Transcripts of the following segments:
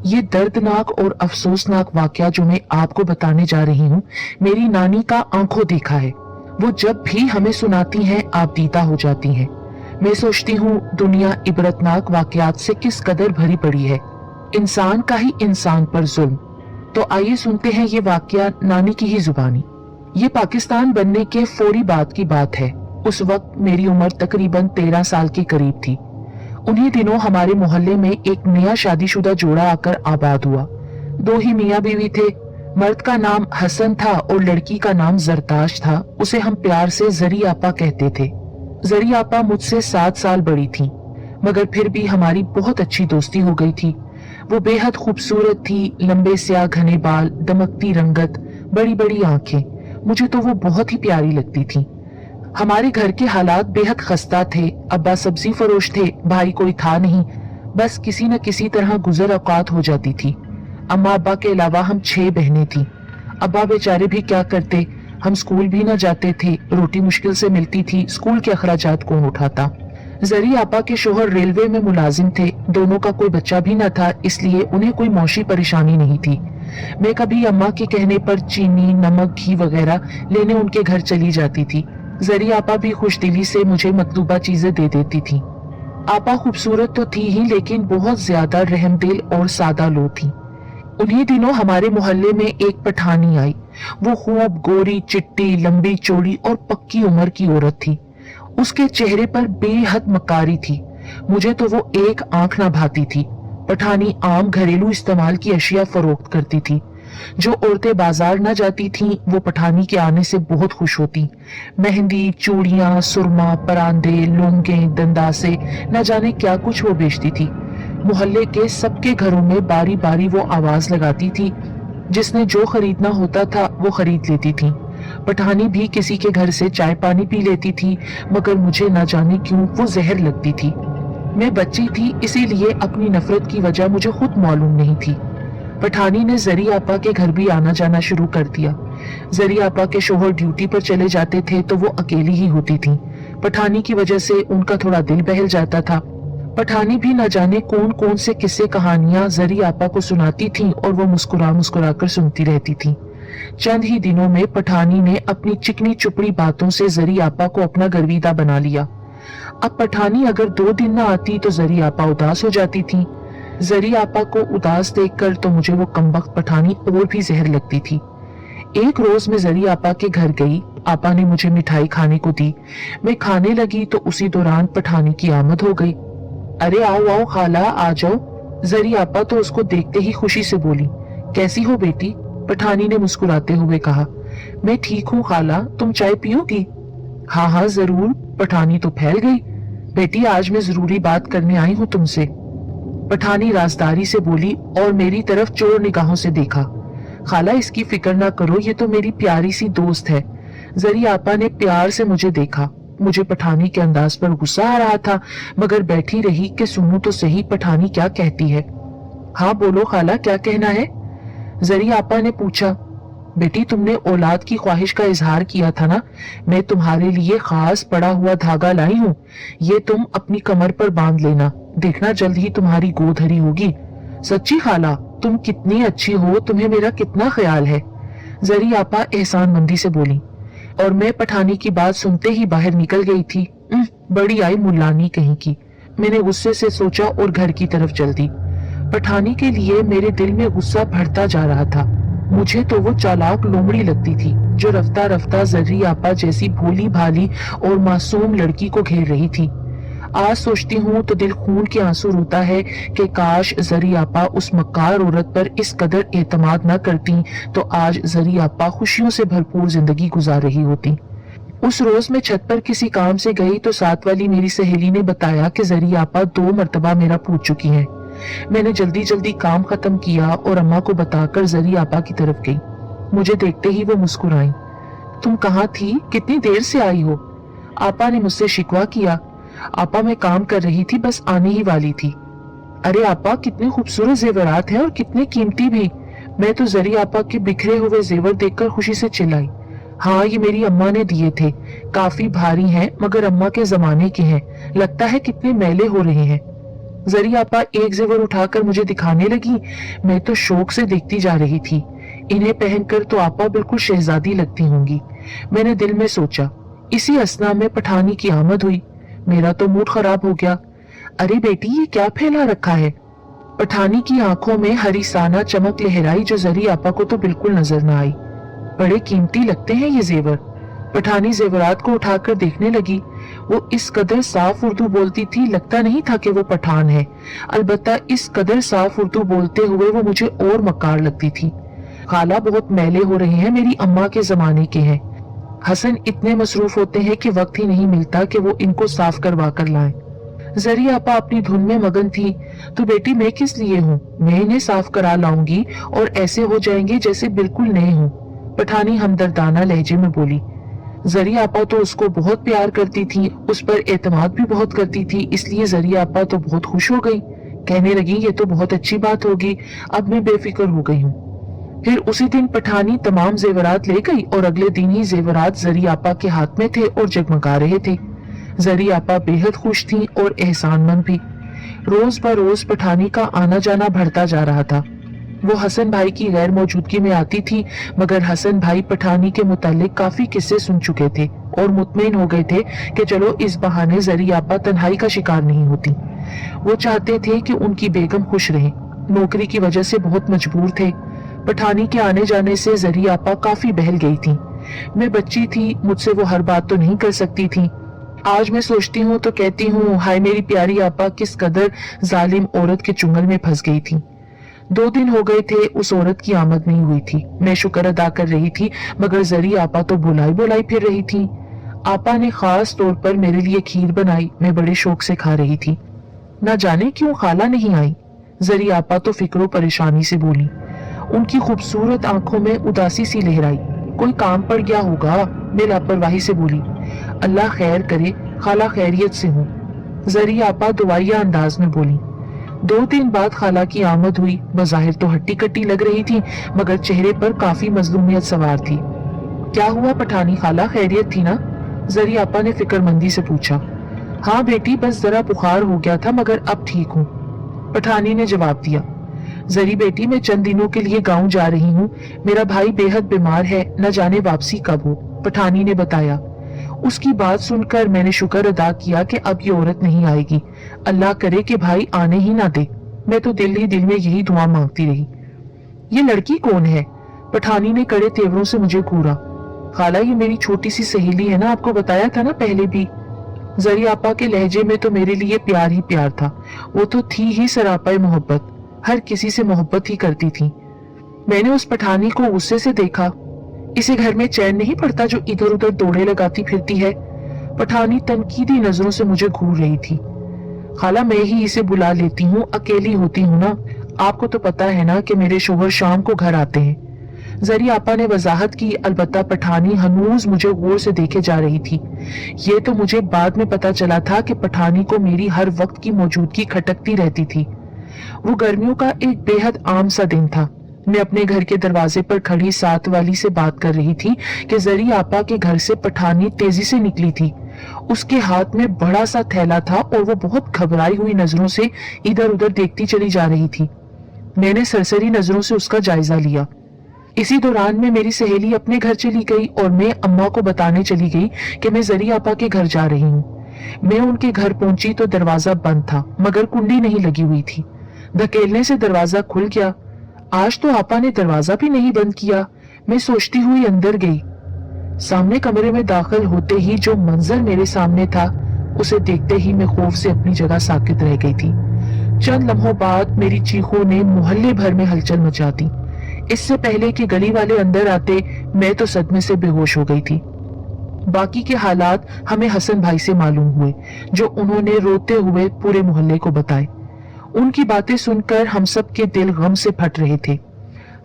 ये दर्दनाक और अफसोसनाक वाकया जो मैं आपको बताने जा रही हूँ, मेरी नानी का आंखों देखा है। वो जब भी हमें सुनाती हैं, आप दीदा हो जाती हैं। मैं सोचती हूँ दुनिया इबरतनाक वाकयात से किस कदर भरी पड़ी है, इंसान का ही इंसान पर जुल्म। तो आइए सुनते हैं ये वाकया नानी की ही जुबानी। ये पाकिस्तान बनने के फौरी बाद की बात है। उस वक्त मेरी उम्र तकरीबन 13 साल के करीब थी। उन्हीं दिनों हमारे मोहल्ले में एक नया शादीशुदा जोड़ा आकर आबाद हुआ। 2 ही मियाँ बीवी थे। मर्द का नाम हसन था और लड़की का नाम जरताश था। उसे हम प्यार से जरी आपा कहते थे। जरी आपा मुझसे 7 साल बड़ी थी, मगर फिर भी हमारी बहुत अच्छी दोस्ती हो गई थी। वो बेहद खूबसूरत थी, लंबे स्याह घने बाल, दमकती रंगत, बड़ी बड़ी आंखें। मुझे तो वो बहुत ही प्यारी लगती थी। हमारे घर के हालात बेहद खस्ता थे। अब्बा सब्जी फरोश थे, भाई कोई था नहीं, बस किसी न किसी तरह गुजर औकात हो जाती थी। अम्मा अब्बा के अलावा हम 6 बहनें थीं। अब्बा बेचारे भी क्या करते, हम स्कूल भी न जाते थे, रोटी मुश्किल से मिलती थी, स्कूल के अखराजात कौन उठाता। जरी आपा के शोहर रेलवे में मुलाजिम थे, दोनों का कोई बच्चा भी न था, इसलिए उन्हें कोई मौशी परेशानी नहीं थी। मैं कभी अम्मा के कहने पर चीनी, नमक, घी वगैरह लेने उनके घर चली जाती थी। जरी आपा भी खुशदिली से मुझे मतलूबा चीजें दे देती थी। आपा खूबसूरत तो थी ही, लेकिन बहुत ज्यादा रहमदिल और सादा लो थी। उन्हीं दिनों हमारे मोहल्ले में एक पठानी आई। वो खूब गोरी, चिट्टी, लंबी चौड़ी और पक्की उम्र की औरत थी। उसके चेहरे पर बेहद मकारी थी। मुझे तो वो एक आंख ना भाती थी। पठानी आम घरेलू इस्तेमाल की अशिया फरोख्त करती थी। जो औरतें बाजार न जाती थीं, वो पठानी के आने से बहुत खुश होती। मेहंदी, चूड़ियां, सुरमा, परांदे, लौंगे, दंदासे, न जाने क्या कुछ वो बेचती थी। मोहल्ले के सबके घरों में बारी बारी वो आवाज लगाती थी। जिसने जो खरीदना होता था वो खरीद लेती थी। पठानी भी किसी के घर से चाय पानी पी लेती थी, मगर मुझे न जाने क्यों वो जहर लगती थी। मैं बच्ची थी, इसीलिए अपनी नफरत की वजह मुझे खुद मालूम नहीं थी। पठानी ने जरी आपा के घर भी आना जाना शुरू कर दिया। जरी आपा के शोहर ड्यूटी पर चले जाते थे तो वो अकेली ही होती थी। पठानी की वजह से उनका थोड़ा दिल बहल जाता था। पठानी भी न जाने कौन कौन से किस्से कहानियां जरी आपा को सुनाती थी और वो मुस्कुरा मुस्कुरा कर सुनती रहती थी। चंद ही दिनों में पठानी ने अपनी चिकनी चुपड़ी बातों से जरी आपा को अपना गर्विदा बना लिया। अब पठानी अगर 2 दिन न आती तो जरी आपा उदास हो जाती थी। जरी आपा को उदास देखकर तो मुझे वो कमबख्त पठानी और भी जहर लगती थी। एक रोज मैं जरी आपा के घर गई। आपा ने मुझे मिठाई खाने को दी। मैं खाने लगी तो उसी दौरान पठानी की आमद हो गई। अरे आओ आओ खाला, आ जाओ। जरी आपा तो उसको देखते ही खुशी से बोली, कैसी हो बेटी? पठानी ने मुस्कुराते हुए कहा, मैं ठीक हूँ खाला, तुम चाय पियोगी? हाँ हाँ जरूर। पठानी तो फैल गई। बेटी आज मैं जरूरी बात करने आई हूँ तुमसे। पठानी राजदारी से बोली और मेरी तरफ चोर निगाहों से देखा। खाला इसकी फिक्र ना करो, ये तो मेरी प्यारी सी दोस्त है। जरी आपा ने प्यार से मुझे देखा। मुझे पठानी के अंदाज पर गुस्सा आ रहा था, मगर बैठी रही कि सुनूं तो सही पठानी क्या कहती है। हाँ बोलो खाला, क्या कहना है? जरी आपा ने पूछा। बेटी तुमने औलाद की ख्वाहिश का इजहार किया था ना, मैं तुम्हारे लिए खास पड़ा हुआ धागा लाई हूँ। ये तुम अपनी कमर पर बांध लेना, देखना जल्द ही तुम्हारी गोद हरी होगी। सच्ची खाला, तुम कितनी अच्छी हो, तुम्हें मेरा कितना ख्याल है। जरी आपा एहसानमंदी से बोली और मैं पठानी की बात सुनते ही बाहर निकल गई थी। बड़ी आई मुल्लानी कहीं की। मैंने गुस्से से सोचा और घर की तरफ चल दी। पठानी के लिए मेरे दिल में गुस्सा बढ़ता जा रहा था। मुझे तो वो चालाक लोमड़ी लगती थी जो रफ्ता रफ्ता जरी आपा जैसी भोली भाली और मासूम लड़की को घेर रही थी। आज सोचती हूँ तो दिल खून के आंसू रोता है कि काश जरी आपा उस मक्कार औरत पर इस कदर एतमाद न करती तो आज जरी आपा खुशियों से भरपूर जिंदगी गुजार रही होती। उस रोज मैं छत पर किसी काम से गई तो साथ वाली मेरी सहेली ने बताया कि जरी आपा 2 मर्तबा मेरा पूछ चुकी हैं। मैंने जल्दी जल्दी काम खत्म किया और अम्मा को बताकर जरी आपा की तरफ गई। मुझे देखते ही वो मुस्कुराई। तुम कहाँ थी, कितनी देर से आई हो? आपा ने मुझसे शिकवा किया। आपा मैं काम कर रही थी, बस आने ही वाली थी। अरे आपा कितने खूबसूरत जेवरात हैं और कितने कीमती भी। मैं तो जरी आपा के बिखरे हुए जेवर देखकर खुशी से चिल्लाई। हाँ ये मेरी अम्मा ने दिए थे, काफी भारी हैं मगर अम्मा के जमाने के हैं, लगता है कितने मैले हो रहे हैं। जरी आपा एक जेवर उठाकर मुझे दिखाने लगी। मैं तो शौक से देखती जा रही थी। इन्हें पहनकर तो आपा बिल्कुल शहजादी लगती होंगी। मैंने दिल में सोचा। इसी असना में पठानी की आमद हुई। मेरा तो मूड खराब हो गया। अरे बेटी, ये क्या फैला रखा है? पठानी की आंखों में हरीसाना चमक लहराई जो जरी आपा को तो बिल्कुल नजर न आई। बड़े कीमती लगते हैं ये जेवर। पठानी जेवरात को उठाकर देखने लगी। वो इस कदर साफ उर्दू बोलती थी, लगता नहीं था कि वो पठान है। अलबत्ता इस कदर साफ उर्दू बोलते हुए वो मुझे और मक्कार लगती थी। खाला बहुत मैले हो रहे हैं, मेरी अम्मा के जमाने के हैं। हसन इतने मसरूफ होते हैं कि वक्त ही नहीं मिलता कि वो इनको साफ करवा कर लाएं। जरी आपा अपनी धुन में मगन थी। तो बेटी मैं किस लिए हूँ, मैं इन्हें साफ करा लाऊंगी और ऐसे हो जाएंगे जैसे बिल्कुल नए हों। पठानी हमदर्दाना लहजे में बोली। जरी आपा तो उसको बहुत प्यार करती थी, उस पर एतमाद भी बहुत करती थी, इसलिए जरी आपा तो बहुत खुश हो गई। कहने लगी ये तो बहुत अच्छी बात होगी, अब मैं बेफिक्र हो गई हूँ। फिर उसी दिन पठानी तमाम जेवरात ले गई और अगले दिन ही जेवरात जरी आपा के हाथ में थे और जगमगा रहे थे। जरी आपा बेहद खुश थी और एहसानमंद भी। रोज बरोज पठानी का आना जाना बढ़ता जा रहा था। वो हसन भाई की गैर मौजूदगी में आती थी, मगर हसन भाई पठानी के मुतालिक काफी किस्से सुन चुके थे और मुतमईन हो गए थे कि चलो इस बहाने जरी आपा तन्हाई का शिकार नहीं होती। वो चाहते थे कि उनकी बेगम खुश रहे। नौकरी की वजह से बहुत मजबूर थे। पठानी के आने जाने से जरी आपा काफी बहल गई थी। मैं बच्ची थी, मुझसे वो हर बात तो नहीं कर सकती थी। आज मैं सोचती हूँ तो कहती हूँ हाय मेरी प्यारी आपा किस कदर जालिम औरत के चुंगल में फंस गई थी। 2 दिन हो गए थे उस औरत की आमद नहीं हुई थी। मैं शुक्र अदा कर रही थी, मगर जरी आपा तो बुलाई बुलाई फिर रही थी। आपा ने खास तौर पर मेरे लिए खीर बनाई, मैं बड़े शौक से खा रही थी। न जाने क्यों खाला नहीं आई। जरी आपा तो फिक्रो परेशानी से बोली। उनकी खूबसूरत आंखों में उदासी सी लहराई। कोई काम पड़ गया होगा, मैं लापरवाही से बोली। अल्लाह खैर करे, खाला खैरियत से हूँ। जरी आपा दुआया अंदाज में बोली। 2 दिन बाद खाला की आमद हुई। बज़ाहिर तो हट्टी कट्टी लग रही थी, मगर चेहरे पर काफी मजलूमियत सवार थी। क्या हुआ पठानी खाला, खैरियत थी ना? जरी आपा ने फिक्रमंदी से पूछा। हाँ बेटी, बस जरा बुखार हो गया था, मगर अब ठीक हूँ, पठानी ने जवाब दिया। जरी बेटी मैं चंद दिनों के लिए गांव जा रही हूँ, मेरा भाई बेहद बीमार है, न जाने वापसी कब हो, पठानी ने बताया। उसकी बात सुनकर मैंने शुक्र अदा किया कि अब ये औरत नहीं आएगी। अल्लाह करे कि भाई आने ही ना दे। मैं तो दिल ही दिल में यही दुआ मांगती रही। ये लड़की कौन है? पठानी ने कड़े तेवरों से मुझे घूरा। खाला ये मेरी छोटी सी सहेली है ना, आपको बताया था ना पहले भी। जरी आपा के लहजे में तो मेरे लिए प्यार ही प्यार था। वो तो थी ही सरापाए मोहब्बत, हर किसी से मोहब्बत ही करती थी। मैंने उस पठानी को गुस्से से देखा। इसे घर में चैन नहीं पड़ता जो इधर उधर दौड़े लगाती फिरती है। पठानी तनकीदी नजरों से मुझे घूर रही थी। खाला मैं ही इसे बुला लेती हूँ, अकेली होती हूँ ना, आपको तो पता है ना कि मेरे शोहर शाम को घर आते हैं। जरी आपा ने वजाहत की, अलबत्ता पठानी हनूज मुझे गौर से देखे जा रही थी। ये तो मुझे बाद में पता चला था कि पठानी को मेरी हर वक्त की मौजूदगी खटकती रहती थी। वो गर्मियों का एक बेहद आम सा दिन था। मैं अपने घर के दरवाजे पर खड़ी साथ वाली से बात कर रही थी कि जरी आपा के घर से पठानी तेजी से निकली थी। उसके हाथ में बड़ा सा थैला था और वो बहुत घबराई हुई नजरों से इधर उधर देखती चली जा रही थी। मैंने सरसरी नजरों से उसका जायजा लिया। इसी दौरान में मेरी सहेली अपने घर चली गई और मैं अम्मा को बताने चली गई कि मैं जरी आपा के घर जा रही हूँ। मैं उनके घर पहुंची तो दरवाजा बंद था, मगर कुंडी नहीं लगी हुई थी। धकेलने से दरवाजा खुल गया। आज तो आपा ने दरवाजा भी नहीं बंद किया। मैं सोचती हुई अंदर गई। सामने कमरे में दाखिल होते ही जो मंजर मेरे सामने था, उसे देखते ही मैं खौफ से अपनी जगह साकित रह गई थी। चंद लम्हों बाद मेरी चीखों ने मोहल्ले भर में हलचल मचा दी। इससे पहले कि गली वाले अंदर आते, मैं तो सदमे से बेहोश हो गई थी। बाकी के हालात हमें हसन भाई से मालूम हुए, जो उन्होंने रोते हुए पूरे मोहल्ले को बताए। उनकी बातें सुनकर हम सब के दिल गम से फट रहे थे।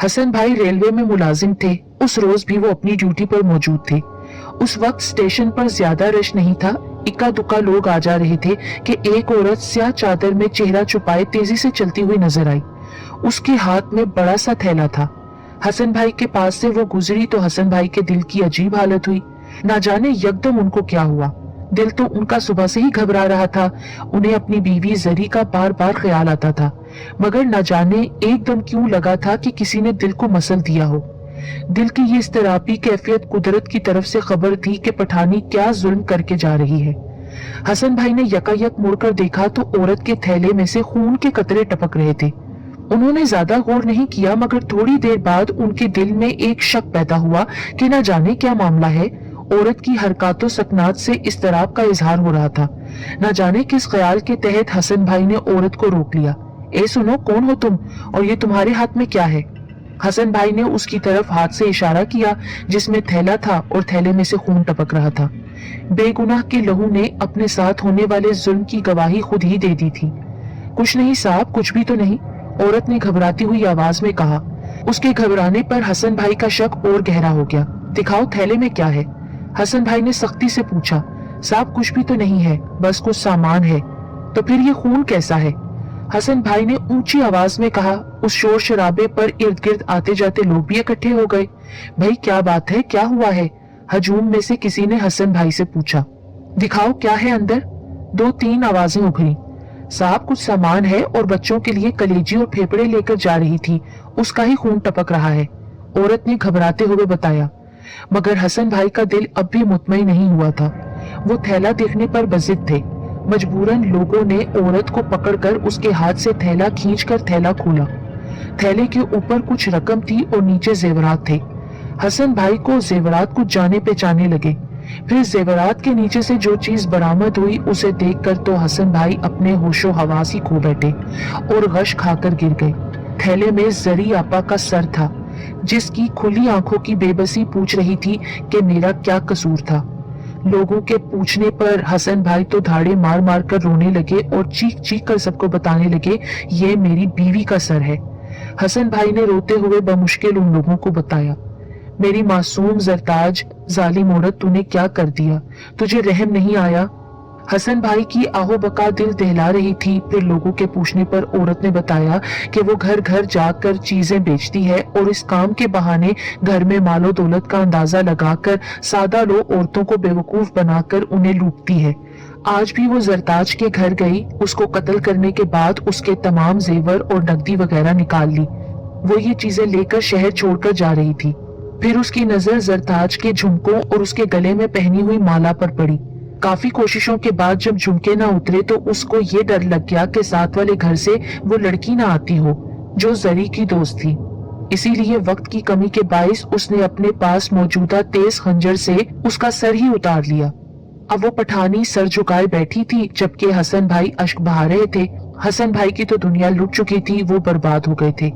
हसन भाई रेलवे में मुलाजिम थे। उस रोज भी वो अपनी ड्यूटी पर मौजूद थे। उस वक्त स्टेशन पर ज्यादा रश नहीं था। इक्का दुक्का लोग आ जा रहे थे कि एक औरत स्याह चादर में चेहरा छुपाए तेजी से चलती हुई नजर आई। उसके हाथ में बड़ा सा थैला था। हसन भाई के पास से वो गुजरी तो हसन भाई के दिल की अजीब हालत हुई। ना जाने यकदम उनको क्या हुआ। दिल तो उनका सुबह से ही घबरा रहा था। उन्हें अपनी बीवी जरी का बार बार ख्याल आता था, मगर न जाने एकदम क्यों लगा था कि किसी ने दिल को मसल दिया हो। दिल की ये इस्तराबी कैफियत कुदरत की तरफ से खबर थी कि पठानी क्या जुल्म करके जा रही है। हसन भाई ने यकायक मुड़कर देखा तो औरत के थैले में से खून के कतरे टपक रहे थे। उन्होंने ज्यादा गौर नहीं किया, मगर थोड़ी देर बाद उनके दिल में एक शक पैदा हुआ कि न जाने क्या मामला है। औरत की हरकतों सकनात से इस्तराब का इजहार हो रहा था। न जाने किस ख्याल के तहत हसन भाई ने औरत को रोक लिया। ए सुनो, कौन हो तुम, और ये तुम्हारे हाथ में क्या है? हसन भाई ने उसकी तरफ हाथ से इशारा किया जिसमें थैला था और थैले में से खून टपक रहा था। बेगुनाह के लहू ने अपने साथ होने वाले जुल्म की गवाही खुद ही दे दी थी। कुछ नहीं साहब, कुछ भी तो नहीं, औरत ने घबराती हुई आवाज में कहा। उसके घबराने पर हसन भाई का शक और गहरा हो गया। दिखाओ थैले में क्या है? हसन भाई ने सख्ती से पूछा। साहब कुछ भी तो नहीं है, बस कुछ सामान है। तो फिर ये खून कैसा है? हसन भाई ने ऊंची आवाज में कहा। उस शोर शराबे पर इर्द गिर्द आते जाते लोग भी इकट्ठे हो गए। भाई क्या बात है, क्या हुआ है? हजूम में से किसी ने हसन भाई से पूछा। दिखाओ क्या है अंदर? दो तीन आवाजें उभरी। साहब कुछ सामान है और बच्चों के लिए कलेजी और फेफड़े लेकर जा रही थी, उसका ही खून टपक रहा है, औरत ने घबराते हुए बताया। मगर हसन भाई का दिल अब भी मुतमईन नहीं हुआ था। वो थैला देखने पर बजिद थे। मजबूरन लोगों ने औरत को पकड़कर उसके हाथ से थैला खींचकर थैला खोला। थैले के ऊपर कुछ रकम थी और नीचे जेवरात थे। हसन भाई को जेवरात कुछ जाने पहचाने लगे। फिर जेवरात के नीचे से जो चीज बरामद हुई उसे देखकर तो हसन भाई अपने होशो हवास ही खो बैठे और गश खाकर गिर गए। थैले में जरी आपा का सर था, जिसकी खुली आंखों की बेबसी पूछ रही थी कि मेरा क्या कसूर था। लोगों के पूछने पर हसन भाई तो धाड़े मार मार कर रोने लगे और चीख चीख कर सबको बताने लगे, ये मेरी बीवी का सर है। हसन भाई ने रोते हुए बमुश्किल उन लोगों को बताया, मेरी मासूम जरताज, जालिम औरत, तूने क्या कर दिया? तुझे रहम नहीं आया? हसन भाई की आहो बका दिल दहला रही थी। फिर लोगों के पूछने पर औरत ने बताया कि वो घर घर जाकर चीजें बेचती है और इस काम के बहाने घर में मालो दौलत का अंदाजा लगाकर सादा लोग औरतों को बेवकूफ बनाकर उन्हें लूटती है। आज भी वो जरताज के घर गई, उसको कत्ल करने के बाद उसके तमाम जेवर और नकदी वगैरह निकाल ली। वो ये चीजें लेकर शहर छोड़कर जा रही थी। फिर उसकी नजर जरताज के झुमकों और उसके गले में पहनी हुई माला पर पड़ी। काफी कोशिशों के बाद जब झुमके ना उतरे तो उसको ये डर लग गया कि साथ वाले घर से वो लड़की ना आती हो जो जरी की दोस्त थी। इसीलिए वक्त की कमी के बाइस उसने अपने पास मौजूदा तेज खंजर से उसका सर ही उतार लिया। अब वो पठानी सर झुकाए बैठी थी, जबकि हसन भाई अश्क बहा रहे थे। हसन भाई की तो दुनिया लुट चुकी थी, वो बर्बाद हो गए थे।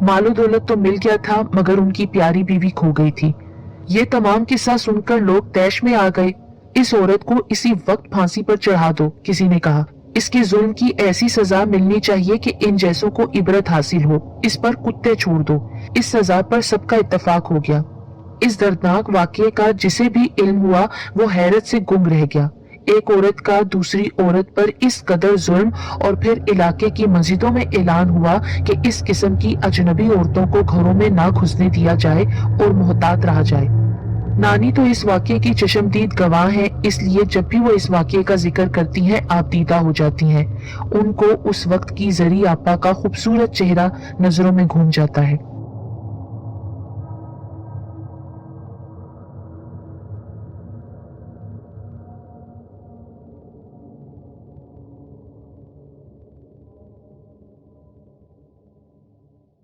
मालो दौलत तो मिल गया था, मगर उनकी प्यारी बीवी खो गई थी। ये तमाम किस्सा सुनकर लोग तैश में आ गए। इस औरत को इसी वक्त फांसी पर चढ़ा दो, किसी ने कहा। इसके जुल्म की ऐसी सजा मिलनी चाहिए कि इन जैसों को इबरत हासिल हो। इस पर कुत्ते छोड़ दो। इस सजा पर सबका इत्तफाक हो गया। इस दर्दनाक वाकये का जिसे भी इल्म हुआ वो हैरत से गुम रह गया। एक औरत का दूसरी औरत पर इस कदर जुल्म, और फिर इलाके की मस्जिदों में ऐलान हुआ कि इस किस्म की अजनबी औरतों को घरों में ना घुसने दिया जाए और मोहतात रहा जाए। नानी तो इस वाकये की चशमदीद गवाह है, इसलिए जब भी वो इस वाकये का जिक्र करती हैं आप दीदा हो जाती हैं। उनको उस वक्त की जरी आपा का खूबसूरत चेहरा नजरों में घूम जाता है।